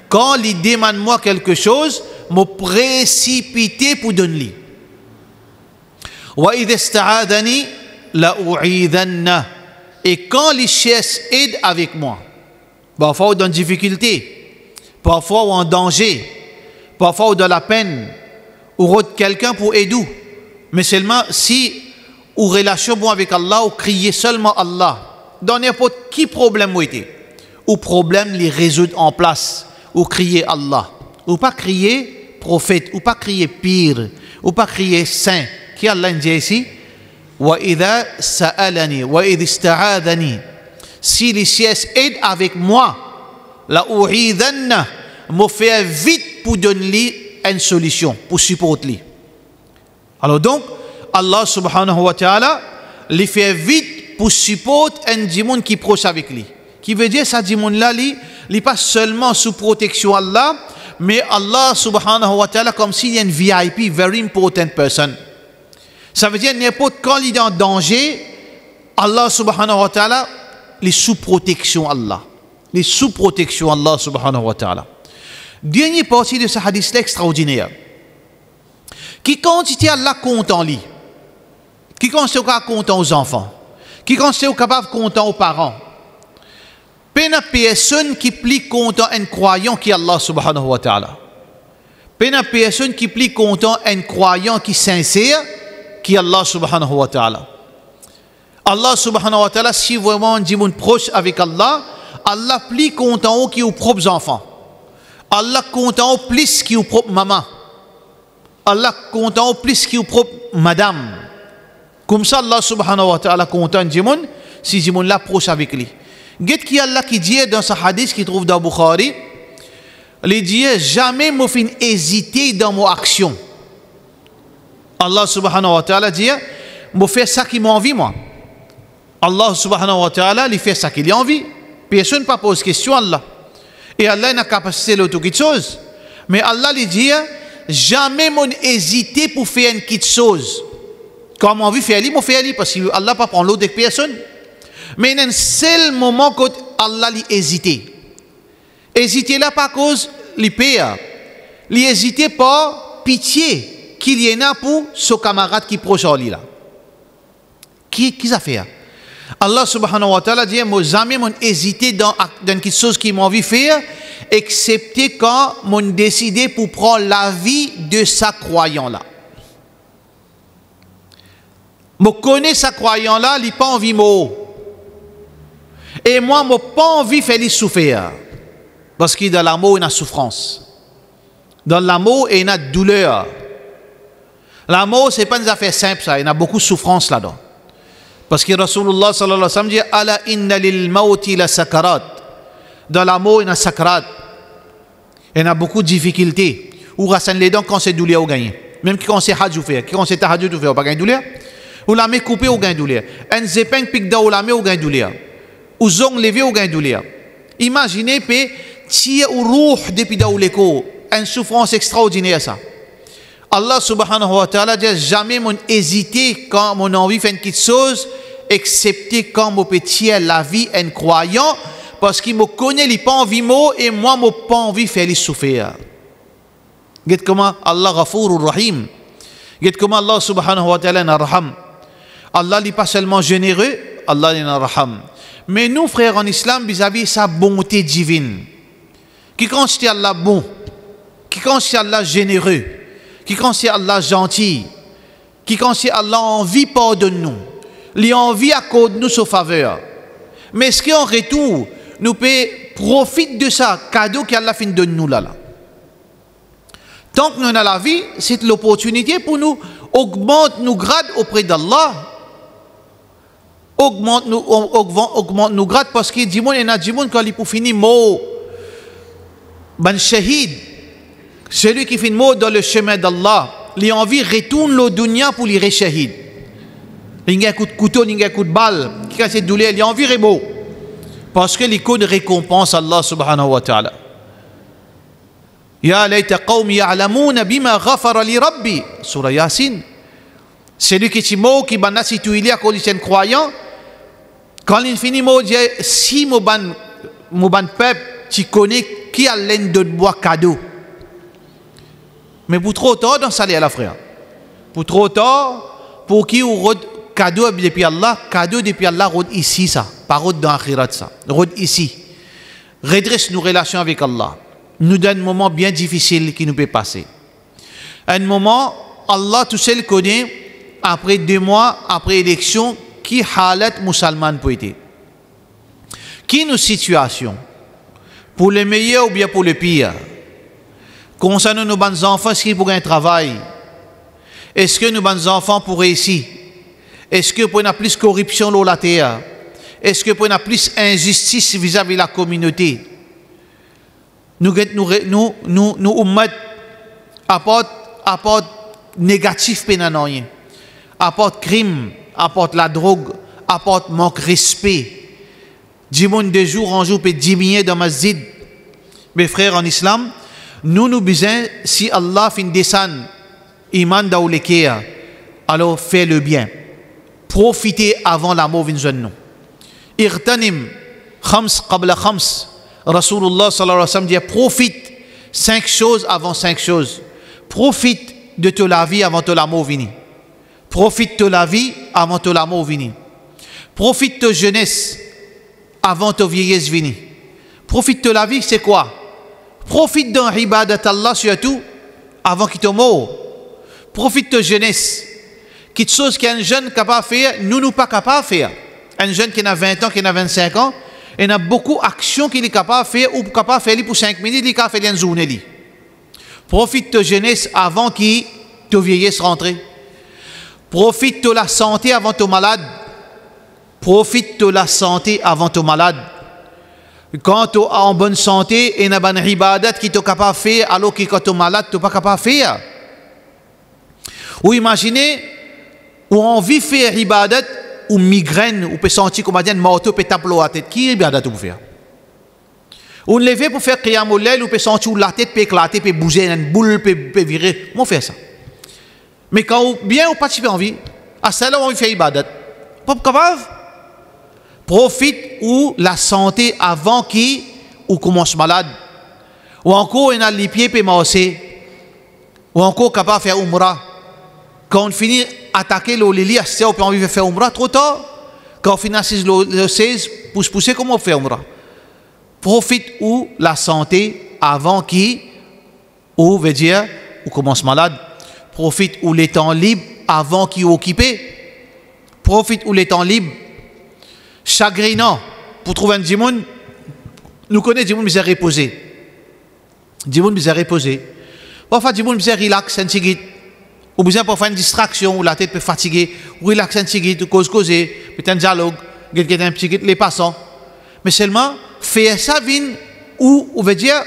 Quand il demande moi quelque chose, me précipiter pour donner. Wa idh ista'adani la u'idhanna. Et quand les chefs aident avec moi, parfois ou dans une difficulté, parfois ou en danger, parfois ou dans la peine, ou route quelqu'un pour aider. Mais seulement si ou relation bon avec Allah, ou crier seulement Allah, dans n'importe qui problème ou était, ou problème les résoudre en place, ou crier Allah, ou pas crier prophète, ou pas crier pire, ou pas crier saint. Qui Allah dit ici? Wa idha sa'alani, wa idha ista'adani. Si les sièges aident avec moi, la u'idhanna, me fait vite pour donner une solution, pour supporter. Alors donc, Allah subhanahu wa ta'ala, les fait vite pour supporter un djimoun qui proche avec lui. Qui veut dire, ça djimoun là, il n'est pas seulement sous protection Allah, mais Allah subhanahu wa ta'ala, comme s'il y a une VIP, very important person. Ça veut dire, n'importe quand il est en danger, Allah subhanahu wa ta'ala, les sous protection Allah. Les sous protection Allah subhanahu wa ta'ala. Dernière partie de ce hadith extraordinaire. Qui quantité Allah compte en lui, qui quantité compte aux enfants, qui quantité capable compte aux parents. Peine personne qui plie content un croyant qui est Allah subhanahu wa ta'ala. Peine personne qui plie content un croyant qui est sincère qui est Allah subhanahu wa ta'ala. Allah subhanahu wa ta'ala, si vraiment on dit mon proche avec Allah, Allah plie content qui aux propres enfants. Allah content plus qui aux propres maman. Allah content plus qui aux propres madame. Comme ça, Allah subhanahu wa ta'ala content Jimoun, si Jimoun là proche avec lui. Qu'est-ce qui Allah qui dit dans ce hadith qui trouve dans Bukhari, il dit jamais me fin hésiter dans mon action. Allah subhanahu wa ta'ala dit me fait ça qui m'a envie moi. Allah subhanahu wa ta'ala il fait ça qu'il a envie. Personne ne pas pose question à Allah. Et Allah a la capacité de tout quelque chose. Mais Allah lui dit jamais mon hésiter pour faire une petite chose. Quand on envie faire, il fait parce que Allah pas prendre l'autre personne. Mais il y a un seul moment que Allah lui hésité. Hésiter là pas cause les père. Il hésité par pitié qu'il y en a pour son camarade qui proche en lui là. Qui ça fait? Allah subhanahu wa ta'ala dit moi jamais mon hésité dans quelque chose qui m'a envie faire excepté quand mon décidé pour prendre la vie de sa croyant là. Je connais sa croyant là, il n'a pas envie de mourir. Et moi, je n'ai pas envie de faire lui souffrir. Parce que dans l'amour, il y a souffrance. Dans l'amour, il y a douleur. L'amour, ce n'est pas une affaire simple, ça. Il y a beaucoup de souffrance là-dedans. Parce que Rasulullah sallallahu alayhi wa sallam dit Ala inna lil mawti la sakarat. Dans l'amour, il y a sakarat. Il y a beaucoup de difficultés. Ou rassan les dents quand c'est douleur ou gagner. Même quand c'est hadjou faire. Quand c'est tahadjou ou faire, pas gagner douleur. Ou la main coupée ou gain douleur. Un zépin pique dans la main ou gain douleur. Ou zong levé ou gain douleur. Imaginez que tirer ou rouh depuis dans l'écho. Une souffrance extraordinaire ça. Allah subhanahu wa ta'ala dit jamais mon hésiter quand mon envie fait une petite chose, excepté quand mon petit la vie un croyant, parce qu'il me connaît, il n'a pas envie mot et moi je n'ai pas envie de faire les souffrir. Regardez comment Allah Ghafour Rahim. Regardez comment Allah subhanahu wa ta'ala est raham. Allah n'est pas seulement généreux, Allah est raham. Mais nous, frères en islam, vis-à-vis sa bonté divine, qui considère Allah bon, qui considère Allah généreux, qui considère Allah gentil, qui considère Allah envie pardonne-nous, lui envie accorde nous sa faveur. Mais est-ce qu'en retour, nous pouvons profiter de ça, cadeau qu'Allah fin de nous là. Tant que nous avons la vie, c'est l'opportunité pour nous augmenter nos grades auprès d'Allah. augmente nous grade parce que dit mon et na dit mon quand il pour finir mot ban shahid celui qui finit mot dans le chemin d'Allah il a envie retourne le dunya pour lui shahid il y a un coup de couteau il y a un coup de balle qui a cette douleur il a envie rebo parce que il connaît récompense Allah subhanahu wa ta'ala ya layta qawmi ya'lamun bima ghafara li rabbi surah Yasin celui qui dit mot qui ban situ il y a condition croyant quand il finit mot dit si mon ban peuple tu connais qui a l'aine de bois cadeau mais pour trop tard dans ça à la frère pour trop tard pour qui ou cadeau depuis Allah rod ici ça pas rod dans akhirat ça rod ici redresse nos relations avec Allah nous donne un moment bien difficile qui nous peut passer un moment Allah tout seul connaît après 2 mois après élection qui halat musulman peut être qui nos situations pour le meilleur ou bien pour le pire concernant nos bons enfants est-ce qu'ils pourraient un travail est-ce que nos bons enfants pourraient réussir est-ce que pour y a plus corruption dans la terre est-ce que pour y a plus injustice vis-à-vis de la communauté nous apporte négatif pénanoyen apporte crime apporte la drogue apporte manque respect du monde de jour en jour peut diminuer dans masjid mes frères en islam nous besoin si Allah fin descend iman daoulekia alors fais le bien profitez avant la mauvaise zone irtanim khams qabla khams Rasulullah sallallahu alayhi wa sallam dit profite 5 choses avant 5 choses profite de ta vie avant ta mort venir profite de la vie avant ta mort venir profite de jeunesse avant ta vieillesse venir profite de la vie c'est quoi profite d'un ibadat Allah surtout avant qu'il te mort profite de jeunesse quelque chose qu'un jeune capable de faire nous pas capable de faire un jeune qui a 20 ans qui a 25 ans il y a beaucoup d'actions qu'il est capable de faire ou capable de faire pour 5 minutes il est capable de faire une journée profite de jeunesse avant qu'il te vieillesse rentre profite de la santé avant ton malade profite de la santé avant ton malade quand tu es en bonne santé il y a une bonne ibadat qui est capable de faire alors que quand tu es malade tu n'es pas capable de faire ou imaginez ou envie de faire ibadat ou migraine ou peut sentir comme un marteau peut taper la tête qui ibadat tu peux faire ou lever pour faire qiyamul layl ou peut sentir la tête peut éclater peut bouger une boule peut virer comment faire ça mais quand bien ou participer en vie à cela on fait ibadat pas capable profite ou la santé avant qui ou commence malade ou encore on a les pieds peut marcher ou encore capable de faire umrah quand on finit attaquer le lili à ce on peut envie de faire umrah trop tard quand on finit le 16 pousser comment on fait umrah profite ou la santé avant qui ou veut dire ou commence malade profite ou les temps libres avant qui occupé profite ou les temps libres chagrinant pour trouver un djimoun nous connaissons djimoun bizarre reposé djimoun bizarre reposé parfois djimoun bizarre relax un petit ou besoin pour faire une distraction ou la tête peut fatiguer ou relax un petit ou causer peut-être un dialogue quelqu'un un petit les passants mais seulement faire ça vine ou veut dire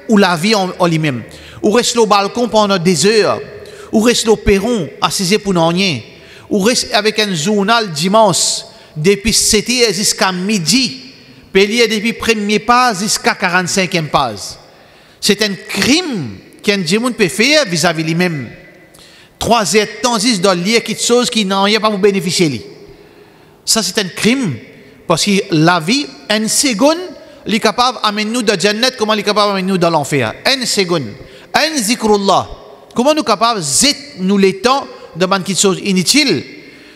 ou la vie en lui-même ou reste au balcon pendant des heures ou reste au perron assis pour non rien ou reste avec un journal dimanche depuis 7h jusqu'à midi payé depuis premier pas jusqu'à 45e pas c'est un crime qu'un djimoun peut faire vis-à-vis lui-même 3 heures de temps doit lire quelque chose qui n'en a pas pour bénéficier ça c'est un crime parce que la vie une seconde il est capable d'amener nous dans Jannat comment il est capable d'amener nous dans l'enfer une seconde un zikrullah comment nous capables de nous les temps de faire quelque chose inutile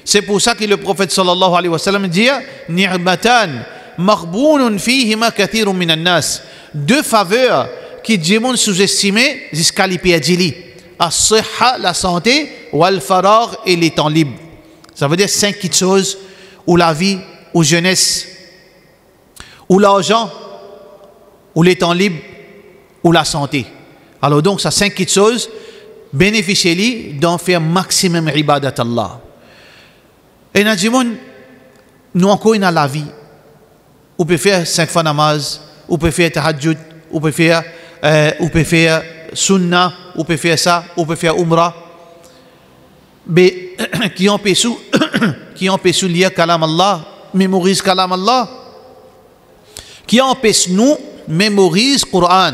c'est pour ça que le prophète sallallahu alayhi wa sallam dit ni'matan maghbounun fihima kathirun minan nas 2 faveurs qui djimoun sous-estimé jusqu'à l'ipéadili as-sihha la santé wal faragh et les temps libres ça veut dire 5 petites choses ou la vie ou jeunesse ou l'argent ou les temps libres ou la santé alors donc ça 5 petites choses bénéficiez-les d'en faire maximum ibadat Allah et Nadjimoun nous encore dans la vie. On peut faire 5 fois namaz, on peut faire tahajjud, on peut faire sunnah, on peut faire ça, on peut faire umrah. Mais qui empêche lire kalam Allah, mémorise kalam Allah, qui empêche nous mémorise Coran,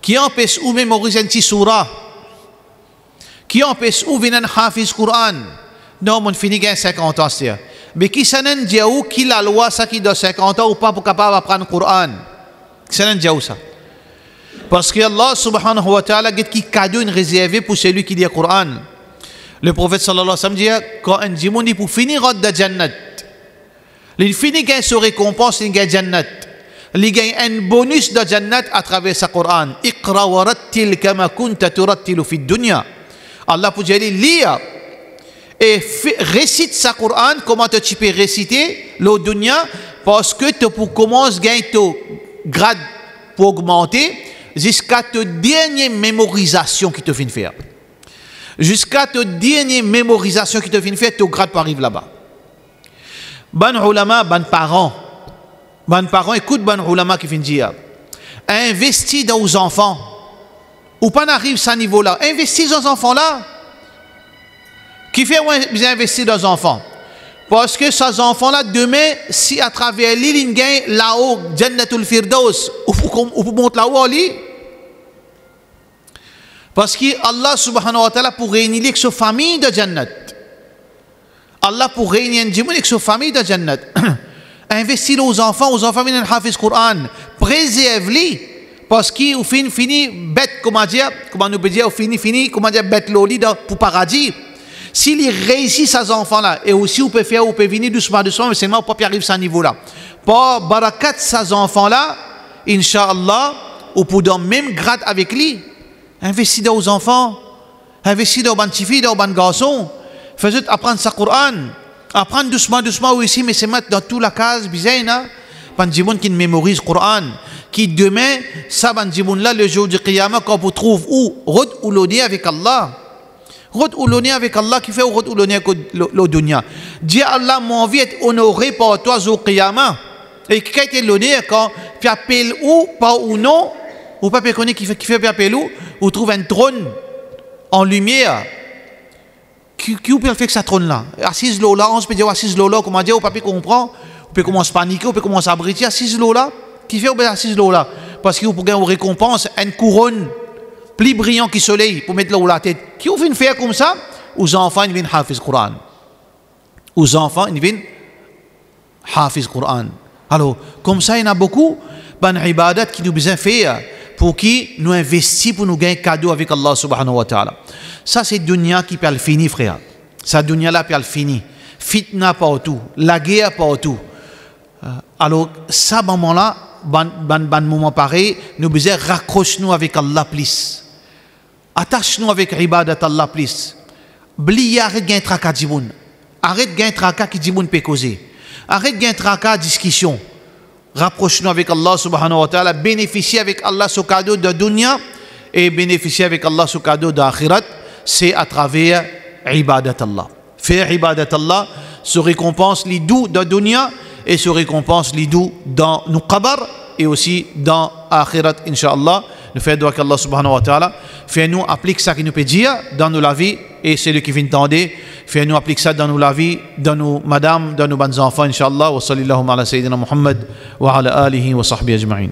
qui empêche ou mémorise un petit surah, qui empêche ou venir hafiz Coran. Non, on finit 50 ans, c'est mais qui s'en dit où qui la loi ça qui doit 50 ans ou pas pour capable d'apprendre Coran, qui s'en dit où ça? Parce que Allah subhanahu wa ta'ala dit qu'il cadeau une réserve pour celui qui lit Coran. Le prophète sallallahu alayhi wa sallam dit quand un djimouni pour finir de jannat, il finit gagne sa récompense, il gagne jannat, il gagne un bonus de jannat à travers sa Coran. Iqra wa rattil kama kunta turattilu fi dunya. Allah pour dire lire et récite sa Coran comment tu peux réciter le dunya parce que tu pour commencer gagner ton grade pour augmenter jusqu'à ta dernière mémorisation qui te vient faire. Jusqu'à ta dernière mémorisation qui te vient faire, ton grade pour arriver là-bas. Ban ulama, ban parents, écoute ban ulama qui vient dire, investis dans les enfants, ou pas n'arrive à ce niveau-là, investis dans les enfants-là. Qui fait bien investir dans les enfants? Parce que ces enfants-là, demain, si à travers l'île, ils gagnent là-haut, Jannatul Firdaus, ou pour monter là-haut, parce que Allah subhanahu wa ta'ala pour réunir avec sa famille de Jannat. Allah pour réunir avec sa famille de Jannat. Investir aux enfants viennent hafiz Coran. Préserve-les. Parce qu'ils fini bête, comment nous peut dire, fini, comment dire, bête l'oli pour paradis. S'ils réussissent ces enfants-là, et aussi on peut venir doucement, mais seulement on peut arriver à ce niveau-là. Pour barakat ces enfants-là, Inch'Allah, on peut dans le même grade avec lui. Investis dans les enfants, investis dans les petites filles, dans les garçons, faites apprendre sa Coran, apprendre doucement aussi, mais c'est mettre dans toute la case, bizarre, pas de gens qui mémorise le Coran, qui demain, ça, là, le jour du Qiyamah, quand vous trouvez où, route ou l'oni avec Allah. Route ou l'oni avec Allah, qui fait route ou l'oni avec le dunya. Dis Allah, mon envie est honoré par toi, au Qiyamah. Et qui a été l'oni, quand tu appelles ou, pas ou non, ou pas connaître qui fait appel ou trouve un trône en lumière. Qui peut faire que ça trône là? Assise là, on se peut dire assise là, comment dire, ou pas comprend, on peut commencer à paniquer, on peut commencer à briller, assise là, qui fait assise là? Parce qu'il faut gagner une récompense, une couronne plus brillant que le soleil pour mettre là où la tête. Qui vous fait faire comme ça? Aux enfants, ils viennent hafiz Coran. Aux enfants, ils viennent hafiz Coran. Alors, comme ça, il y en a beaucoup, ben ibadat qui nous besoin faire pour qui nous investissons pour nous gagner cadeau avec Allah subhanahu wa ta'ala. Ça, c'est dunya qui peut le finir, frère. Ça, dunya là peut le finir. Fitna partout, la guerre partout. Alors, ça, moment-là, ban moment pareil, nous besoin raccrocher-nous avec Allah, plus. Attache-nous avec ibadat Allah, plus. Bli, arrête de traka djiboun. Arrête de traka qui djiboun peut causer. Arrête de traka discussion. Rapproche-nous avec Allah subhanahu wa ta'ala, bénéficier avec Allah ce cadeau de dunya et bénéficier avec Allah ce cadeau d'akhirat, c'est à travers ibadat Allah. Faire ibadat Allah se récompense les doux de dunya et se récompense les doux dans nos qabr et aussi dans akhirat, incha'Allah. Nous faisons doigt qu'Allah subhanahu wa ta'ala fait-nous appliquer ça qui nous peut dire dans nos la vie et c'est lui qui vient tendre. Fait-nous appliquer ça dans nos la vie, dans nos madame, dans nos bonnes enfants, incha'Allah. Wa sallallahu ala sayyidina Muhammad wa ala alihi wa sahbihi ajma'in.